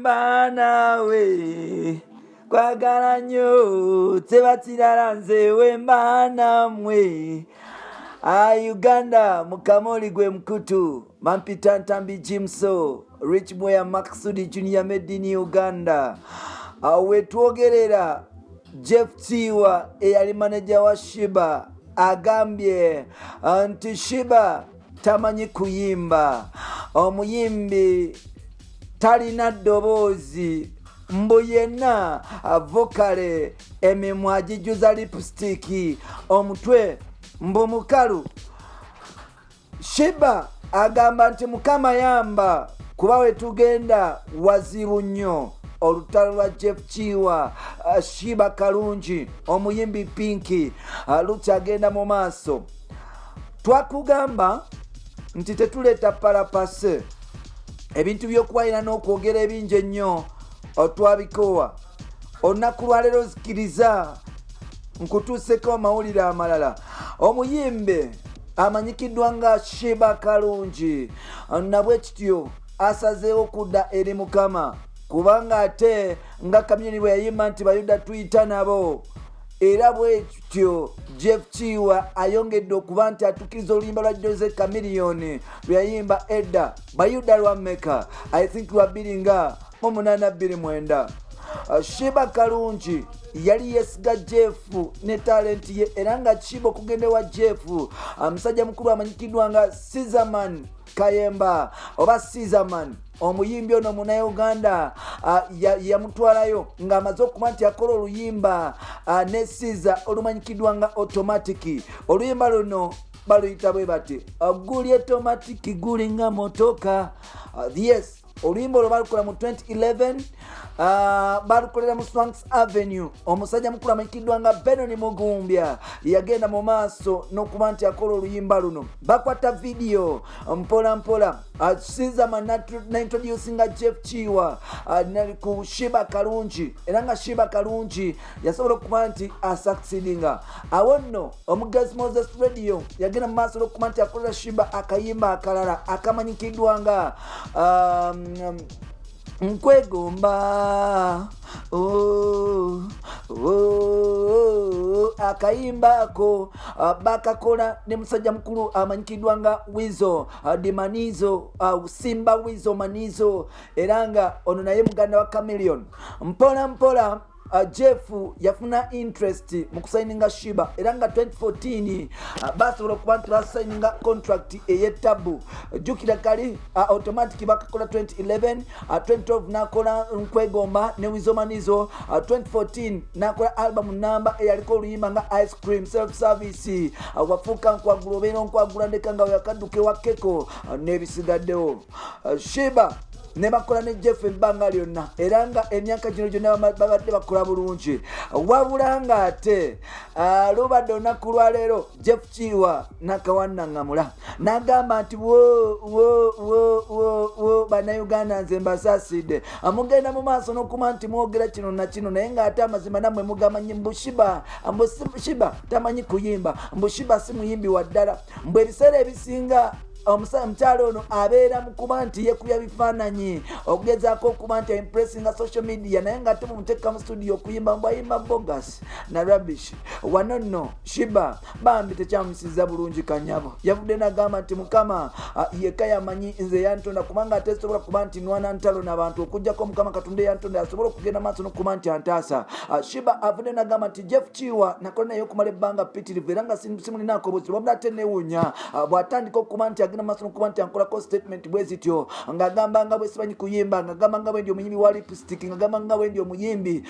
wemba we kwagala nnyo tebatirala nze wemba namwe Uganda Mukamooli gwe mkutu Mampita Ntambi Jimso Rich Boya Maksudi Junior Made in Uganda wetwogerera Jeff Tiwa eyali manager wa Sheebah agambye nti Sheebah tamanyi kuyimba omuyimbi talina ddoboozi mbu yenna avokale emimwa agijuza lipstick omutwe mbu mukalu. Sheebah agamba nti Mukama yamba kuba wetugenda wazibu nnyo olutalo lwa Jeff Tiwa Sheebah Karungi omuyimbi Pinky lukyagenda mu maaso. Twakugamba nti tetuleeta parapase ebintu by'okuwayira n'okwogera ebingi ennyo otwabikowa olunaku lwaleero zikiriza nkutuuseko amawulire amalala. Omuyimbi amanyikiddwa nga Sheebah Karungi nabwe kityo asazeewo kudda eri Mukama kubanga ate nga kamyuni bwe yayimba nti Bayuda tuyita nabo era bwe kityo Jeff Tiwa ayongedde okuba nti atukiriza oluyimba lwa Jose Chameleone lwe yayimba edda Bayuda lwa Meka I think lwa 2029. Sheebah Karungi yali yesiga Jeff ne talent ye era nga Sheebah okugende wa Jeff omusajja mukulu amanyikiddwa nga Caesarman Kayemba oba Caesarman omuyimbi ono muna Uganda yamutwalayo nga amaze okuba nti akola oluyimba ne Caesar olumanyikiddwa nga Automatic. Oluyimba luno baluyita bwe bati guli automatic guli nga motoka. Yes, oluyimba olwo balukola mu 2011 balukolera mu Swanks Avenue. Omusajja mukulu amanyikiddwa nga Benoni Mugumbya yagenda mu maaso n'okuba nti akola oluyimba luno. Bakwata video mpola mpola Caesarman n'introducinga Jeff Tiwa ku Sheebah Karungi era nga Sheebah Karungi yasobola okuba nti asucceedinga. Awo nno omugezi Moses Radio yagenda mu maaso n'okuba nti akolera Sheebah akayimba akalala akamanyikiddwa nga nkwegomba akayimba ako bakakola ne musajja mukulu amanyikiddwa nga Wizo Dimanizo Simba Wizo Manizo era nga ono naye muganda wa Chameleone. Mpola mpola Jeff yafuna interest mu kusayininga Sheebah era nga 2014 basobola okuba nti basayininga contract ey'ettabu. Jukira kali Automatic bakakola 2011 2012 nakola nkwegomba ne Wizomanizo 2014 nakola album namba eyaliko oluyimba nga Ice Cream Self Service wafuuka nkwagula obeera nkwagula ndeka nga yakadduke wa Keko n'ebisigaddewo. Sheebah ne bakola ne Jeff ebbanga lyonna era nga emyaka gino gyonna babadde bakola bulungi wabula nga ate lubadde olunaku lwaleero Jeff Tiwa nakawannaŋŋamula n'agamba nti bannayuganda nze mbasaasidde mugenda mu maaso n'okuma nti mwogera kino na kino naye ng'ate amazima nammwe mugamanyi mbu Sheebah tamanyi kuyimba mbu Sheebah si muyimbi wa ddala mbu ebiseera ebisinga omukyalo ono abeera mu kuba nti yekuya bifaananyi okugezaako okuba nti impressinga social media naye nga temumuteeka mu studio okuyimba mbu ayimba bogas na rubbish. Wano nno Sheebah bambi tekyamusiza bulungi kanyabo yavudde n'agamba nti Mukama yekka yamanyi nze yantonda kubanga ate sobola kuba nti nwana ntalo n'abantu okuggyako Mukama Katonda yantonda asobola okugenda maaso n'okuba nti antaasa. Sheebah avudde n'agamba nti Jeff Tiwa nakola naye okumala ebbanga ppitirivu era nga simulinaako obuzibu wabula ate neewuunya bw'atandika okuba nti agenda maaso n'okuba nti ankolako statement bwe zityo ng'agamba nga bwe simanyi kuyimba ng'agamba nga bwe ndi omuyimbi wa lipstick ng'agamba nga bwe ndi omuyimbi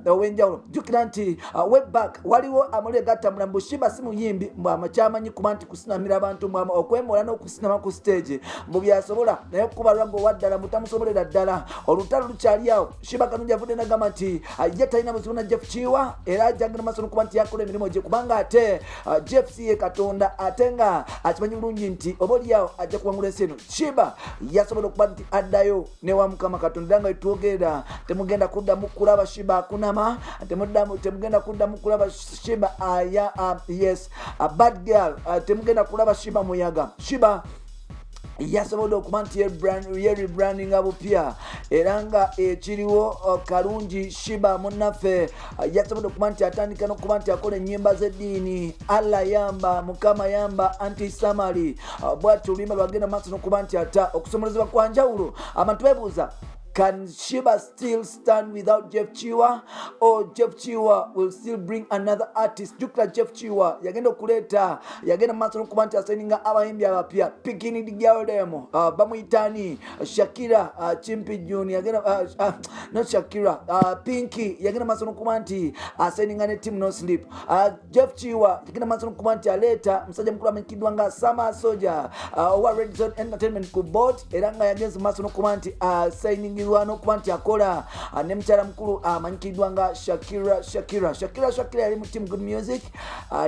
ow'enjawulo. Jjukira nti way back waliwo amawulire gatambula mbu Sheebah si muyimbi mbu kyamanyi kuba nti kusinamira abantu mbu okwemoola n'okusinama ku stage mbu byasobola naye okuba lwaggo owa ddala mbu tamusobolera ddala olutalo lukyali awo. Sheebah Karungi avudde n'agamba nti ye talina buzibu na Jeff Tiwa era ajjagenda maaso n'okuba nti yakola emirimu gye kubanga ate Jeff si ye Katonda ate nga akimanyi bulungi nti oba oliawo ajja kuwangula ensi eno. Sheebah yasobola okuba nti addayo ne wa Mukama Katonda nga etwogera temugenda kuddamu kulaba Sheebah akunama temugenda kuddamu kulaba Sheebah yes a bad girl temugenda kulaba Sheebah muyaga. Sheebah yasobodde okuba nti yerebrandinga bupya era nga ekiriwo Karungi Sheebah munnaffe yasobodde okuba nti atandika n'okuba nti akola ennyimba z'eddiini Allah yamba Mukama yamba anti-samali bw'atyo oluyimba lwagenda maaso n'okuba nti ata okusomolezebwa kwa njawulo. Abantu beebuuza, can Sheebah still stand without Jeff Kiwa, or Jeff Kiwa will still bring another artist? Jukla Jeff Kiwa yagenda okuleta yagenda maaso n'okuba nti asayininga abayimbi abapya Pikini Digyaldemo bamuyitani Shakira Chimpi Junior yagenda not Shakira Pinky yagenda maaso n'okuba nti asayininga ne Team No Sleep. Jeff Kiwa yagenda maaso n'okuba nti aleta musajja mukulu amanyikiddwa nga Summer Soldier owa Red Zone Entertainment ku board era nga yagenze maaso n'okuba nti asayininga n'okuba nti akola ne mukyala mukulu amanyikiddwa nga Shakira yali mu Team Good Music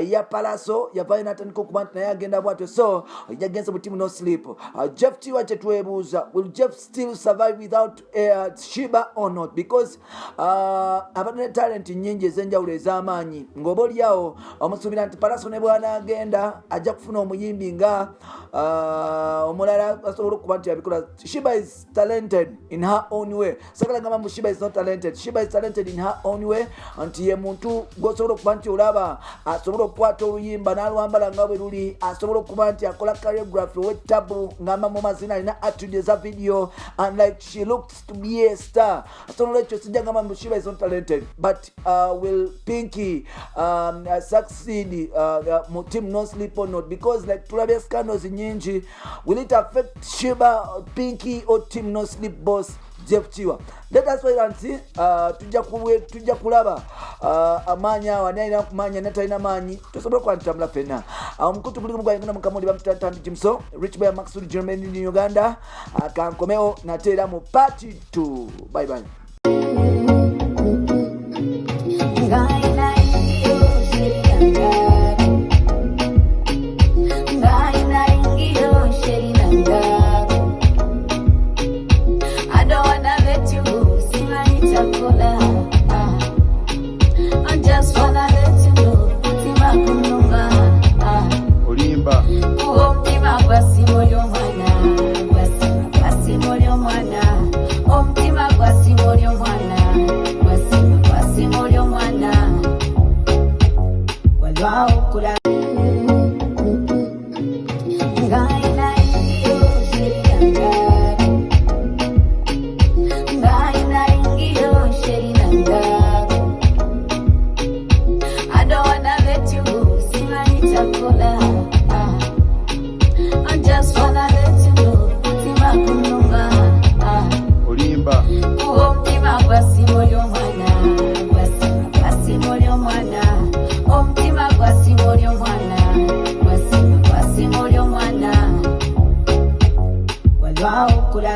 ya Palaso yavayo n'atandika okuba nti naye agenda bwatyo, so yagenze mu Team No Sleep. Jeff Kiwa kyetwebuuza, will Jeff still survive without Sheebah or not? Because abadde talent nyingi ez'enjawulo ez'amaanyi ng'oba oliawo omusuubira nti Palaso ne bw'anaagenda ajja kufuna omuyimbi nga omulala asobola okuba nti abikola. Sheebah is talented in her own way. Sakala gamba mbu Sheebah is not talented. Sheebah is talented in her own way. Anti ye muntu gosobola okuba nti olaba asobola okukwata oluyimba n'alwambala nga bwe luli, asobola okuba nti akola choreography w'ettabu ng'amba mu mazina alina attitude za video and like she looks to be a star. So n'olwekyo sijja gamba mbu Sheebah is not talented, but will Pinky succeed mu Team No Sleep or not? Because like tulabye scandals nyingi, will it affect Sheebah, Pinky or Team No Sleep boss Jeff Kiwa? Let us wait and see. Tujja kulaba amaanyi awo ani alina kumaanyi natalina maanyi tosobola kwantambula ffenna. Omukutu guli mugwayingana Mukamooli bamutandiki Jimso Rich Boy Maxud Germany in Uganda. Kankomeo nate era mu part 2. Bye bye. I just wanna